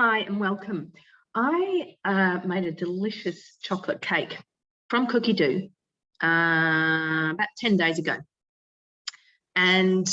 Hi and welcome. I made a delicious chocolate cake from Cookie Dough about 10 days ago. And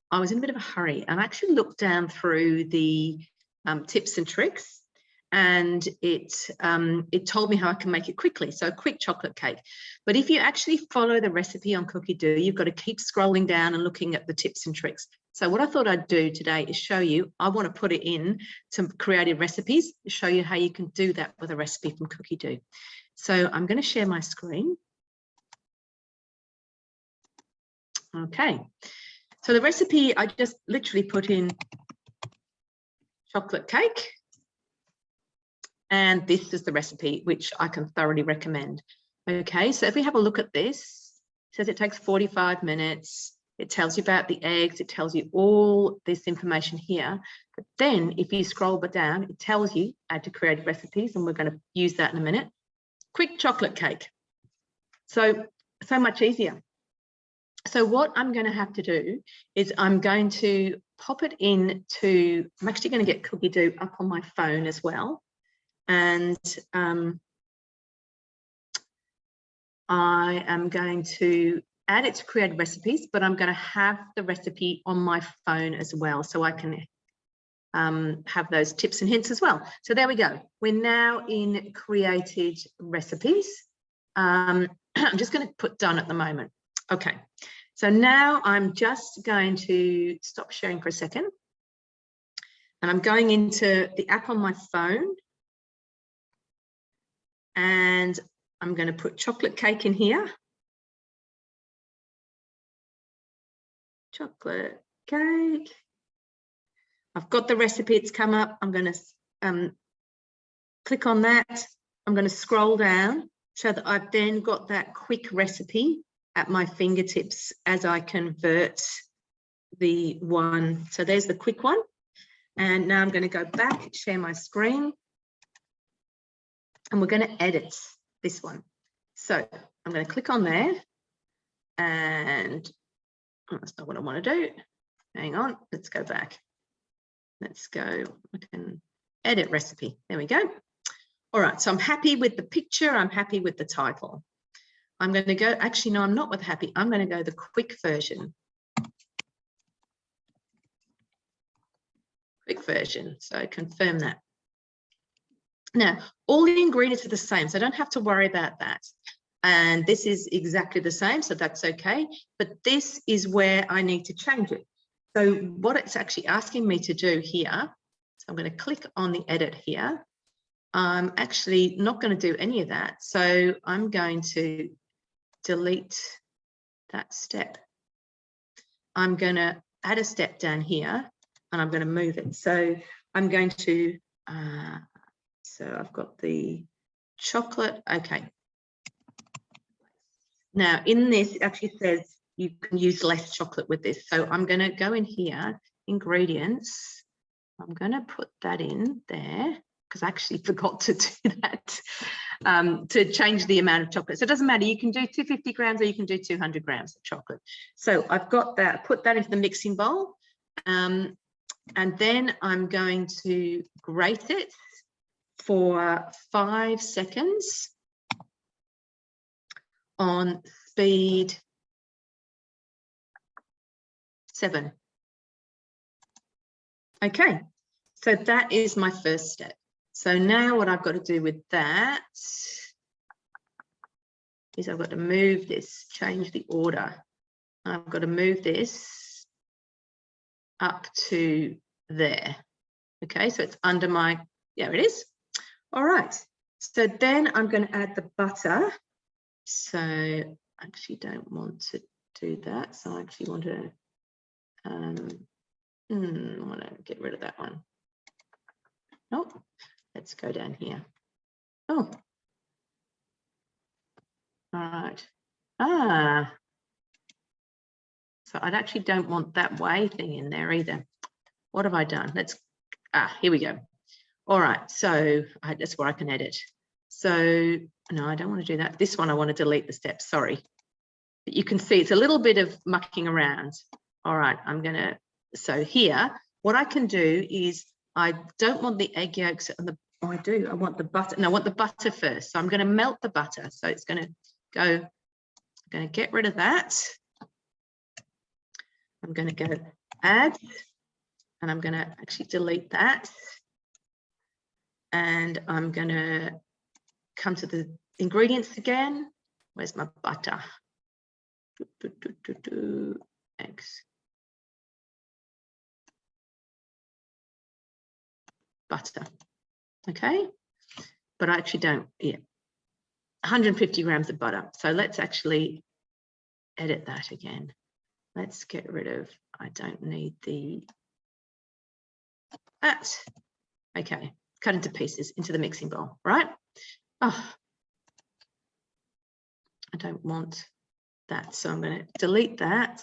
I was in a bit of a hurry and I actually looked down through the tips and tricks, and it told me how I can make it quickly. So a quick chocolate cake. But if you actually follow the recipe on Cookie Dough, you've got to keep scrolling down and looking at the tips and tricks. So what I thought I'd do today is show you, I want to put it in some creative recipes, show you how you can do that with a recipe from Cookie Dough. So I'm going to share my screen. Okay. So the recipe, I just literally put in chocolate cake. And this is the recipe, which I can thoroughly recommend. Okay, so if we have a look at this, it says it takes 45 minutes. It tells you about the eggs. It tells you all this information here. But then if you scroll down, it tells you add to creative recipes, and we're going to use that in a minute. Quick chocolate cake. So much easier. So what I'm going to have to do is I'm going to pop it into, I'm actually going to get Cookie Dough up on my phone as well. And I am going to add it to create recipes, but I'm going to have the recipe on my phone as well, so I can have those tips and hints as well. So there we go. We're now in created recipes. I'm just going to put done at the moment. Okay, so now I'm just going to stop sharing for a second. And I'm going into the app on my phone. And I'm going to put chocolate cake in here. Chocolate cake. I've got the recipe, it's come up. I'm going to click on that. I'm going to scroll down so that I've then got that quick recipe at my fingertips as I convert the one. So there's the quick one. And now I'm going to go back, share my screen. And we're going to edit this one. So I'm going to click on there, and that's not what I want to do. Hang on, let's go back. Let's go, I can edit recipe. There we go. All right, so I'm happy with the picture. I'm happy with the title. I'm going to go, actually, no, I'm not with happy. I'm going to go the quick version. Quick version, so confirm that. Now, all the ingredients are the same, so I don't have to worry about that. And this is exactly the same, so that's okay. But this is where I need to change it. So what it's actually asking me to do here, so I'm going to click on the edit here. I'm actually not going to do any of that. So I'm going to delete that step. I'm going to add a step down here, and I'm going to move it. So I'm going to... So I've got the chocolate. Okay. Now in this, it actually says you can use less chocolate with this. So I'm going to go in here, ingredients. I'm going to put that in there because I actually forgot to do that, to change the amount of chocolate. So it doesn't matter. You can do 250 grams or you can do 200 grams of chocolate. So I've got that, put that into the mixing bowl. And then I'm going to grate it for 5 seconds on speed 7. Okay, so that is my first step. So now what I've got to do with that is I've got to move this, change the order. I've got to move this up to there. Okay, so it's under my, yeah, it is. All right, so then I'm going to add the butter. So I actually don't want to do that. So I actually want to, I want to get rid of that one. Oh, let's go down here. Oh, all right. Ah, so I actually don't want that way thing in there either. What have I done? Let's, here we go. All right, so that's where I can edit. So no, I don't want to do that. This one, I want to delete the steps, sorry. But you can see it's a little bit of mucking around. All right, I'm gonna, so here, what I can do is I don't want the egg yolks on the, oh, I do. I want the butter. No, I want the butter first. So I'm going to melt the butter. So it's going to go, I'm going to get rid of that. I'm going to go add, and I'm going to actually delete that. And I'm going to come to the ingredients again. Where's my butter? Eggs. Butter. Okay. But I actually don't, yeah. 150 grams of butter. So let's actually edit that again. Let's get rid of, I don't need that. Okay. Cut into pieces into the mixing bowl, right? Oh, I don't want that. So I'm going to delete that,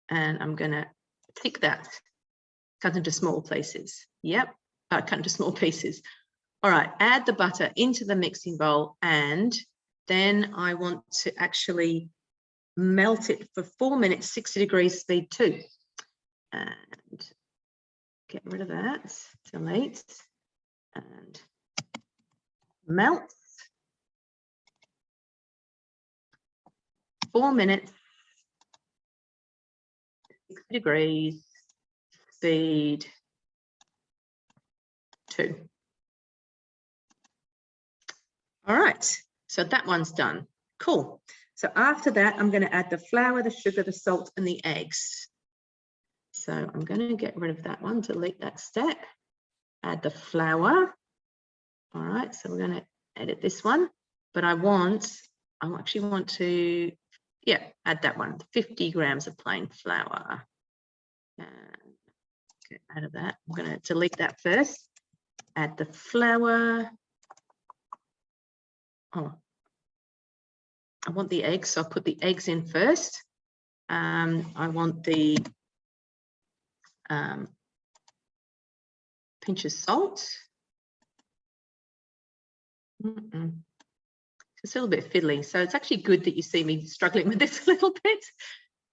and I'm going to tick that, cut into small pieces. Yep, cut into small pieces. All right, add the butter into the mixing bowl, and then I want to actually melt it for 4 minutes, 60 degrees speed 2. And get rid of that, delete, and melt. 4 minutes, 60 degrees, speed 2. All right, so that one's done. Cool. So after that, I'm going to add the flour, the sugar, the salt, and the eggs. So I'm going to get rid of that one, delete that step, add the flour. All right, so we're going to edit this one, but I actually want to, yeah, add that one, 50 grams of plain flour. Get out of that. I'm going to delete that first, add the flour. Oh, I want the eggs, so I'll put the eggs in first. I want the pinch of salt. It's a little bit fiddly, so it's actually good that you see me struggling with this a little bit.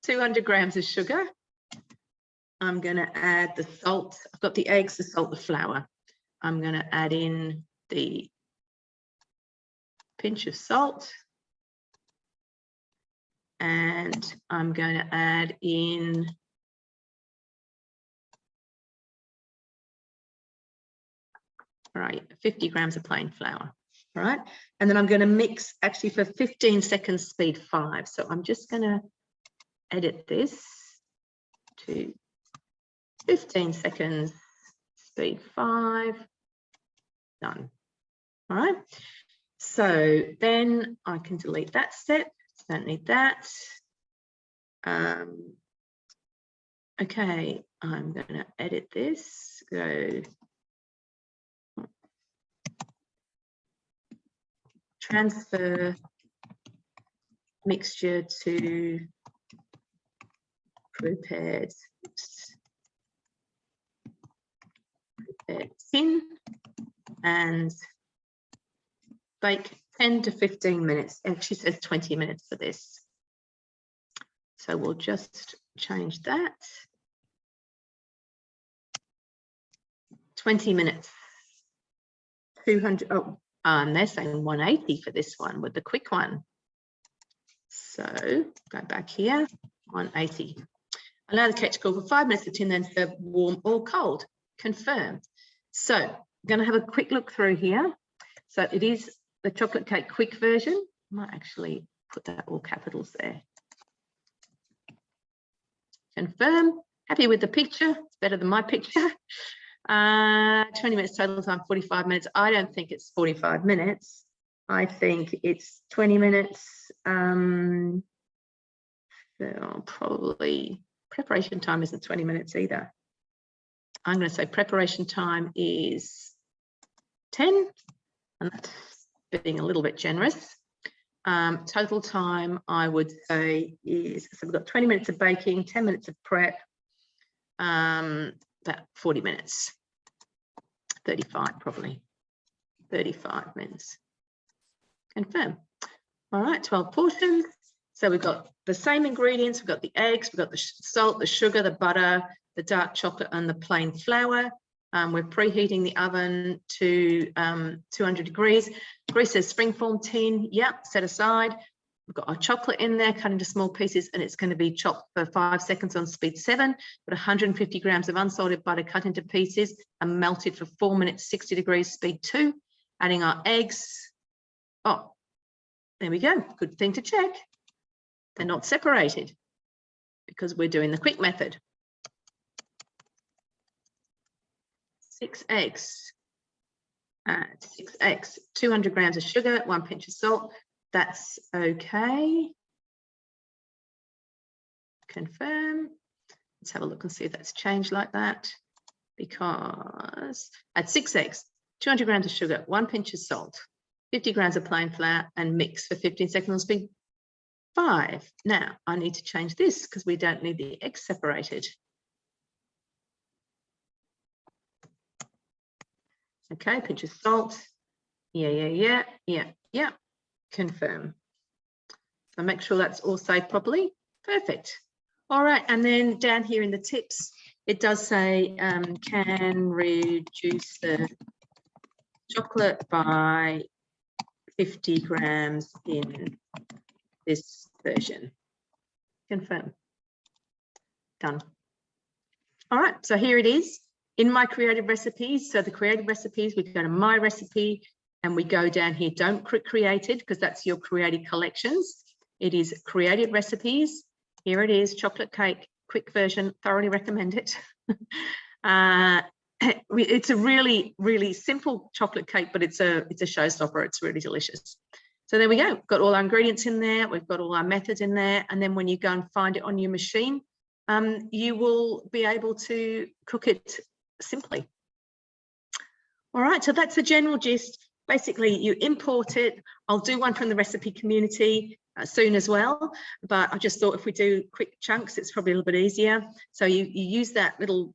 200 grams of sugar. I'm going to add the salt. I've got the eggs, the salt, the flour. I'm going to add in the pinch of salt. And I'm going to add in all right, 50 grams of plain flour. All right, and then I'm going to mix actually for 15 seconds, speed 5. So I'm just going to edit this to 15 seconds, speed 5. Done. All right, so then I can delete that step. Don't need that. Okay, I'm going to edit this. Go transfer mixture to prepared tin and bake 10 to 15 minutes. And she says 20 minutes for this. So we'll just change that. 20 minutes. 200. Oh, they're saying 180 for this one with the quick one. So go back here, 180. Allow the cake to cool for 5 minutes, the tin then serve warm or cold. Confirm. So I'm going to have a quick look through here. So it is the chocolate cake quick version. I might actually put that all capitals there. Confirm. Happy with the picture. It's better than my picture. 20 minutes total time, 45 minutes. I don't think it's 45 minutes. I think it's 20 minutes. Probably preparation time isn't 20 minutes either. I'm going to say preparation time is 10, and that's being a little bit generous. Total time, I would say, is, so we've got 20 minutes of baking, 10 minutes of prep, about 40 minutes, 35 probably, 35 minutes. Confirm. All right, 12 portions. So we've got the same ingredients. We've got the eggs, we've got the salt, the sugar, the butter, the dark chocolate, and the plain flour. We're preheating the oven to 200 degrees. Grease says springform tin. Yep, set aside. We've got our chocolate in there, cut into small pieces, and it's going to be chopped for 5 seconds on speed 7. Got 150 grams of unsalted butter cut into pieces and melted for 4 minutes, 60 degrees, speed 2. Adding our eggs. Oh, there we go. Good thing to check. They're not separated because we're doing the quick method. 6 eggs. 6 eggs, 200 grams of sugar, 1 pinch of salt. That's okay. Confirm. Let's have a look and see if that's changed like that. Because at 6 eggs, 200 grams of sugar, 1 pinch of salt, 50 grams of plain flour, and mix for 15 seconds on speed 5. Now I need to change this because we don't need the eggs separated. Okay, pinch of salt. Yeah. Confirm. So make sure that's all saved properly. Perfect. All right, and then down here in the tips, it does say can reduce the chocolate by 50 grams in this version. Confirm. Done. All right, so here it is in my creative recipes. So the creative recipes, we go to my recipe and we go down here. Don't click created because that's your creative collections. It is creative recipes. Here it is, chocolate cake, quick version, thoroughly recommend it. It's a really, really simple chocolate cake, but it's a showstopper. It's really delicious. So there we go. Got all our ingredients in there. We've got all our methods in there. And then when you go and find it on your machine, you will be able to cook it simply. All right, so that's the general gist. Basically, you import it. I'll do one from the recipe community soon as well, but I just thought if we do quick chunks, it's probably a little bit easier. So you use that little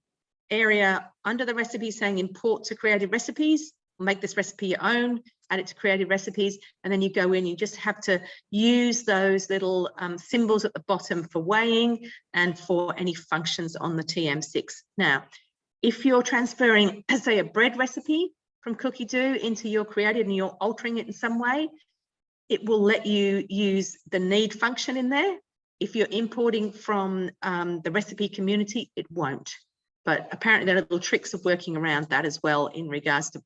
area under the recipe saying import to creative recipes, make this recipe your own, add it to creative recipes, and then you go in, you just have to use those little symbols at the bottom for weighing and for any functions on the TM6. Now, if you're transferring, say, a bread recipe from Cookie Dough into your creative and you're altering it in some way, it will let you use the need function in there. If you're importing from the recipe community, it won't. But apparently there are little tricks of working around that as well in regards to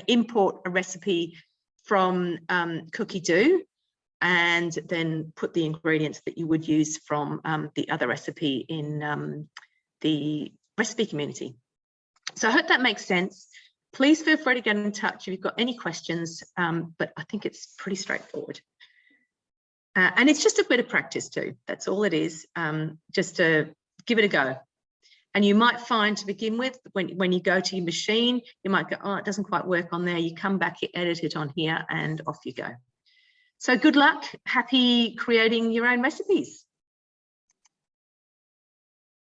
import a recipe from Cookie Dough and then put the ingredients that you would use from the other recipe in the recipe community. So I hope that makes sense. Please feel free to get in touch if you've got any questions, but I think it's pretty straightforward. And it's just a bit of practice too. That's all it is, just to give it a go. And you might find to begin with, when you go to your machine, you might go, oh, it doesn't quite work on there. You come back, you edit it on here, and off you go. So good luck. Happy creating your own recipes.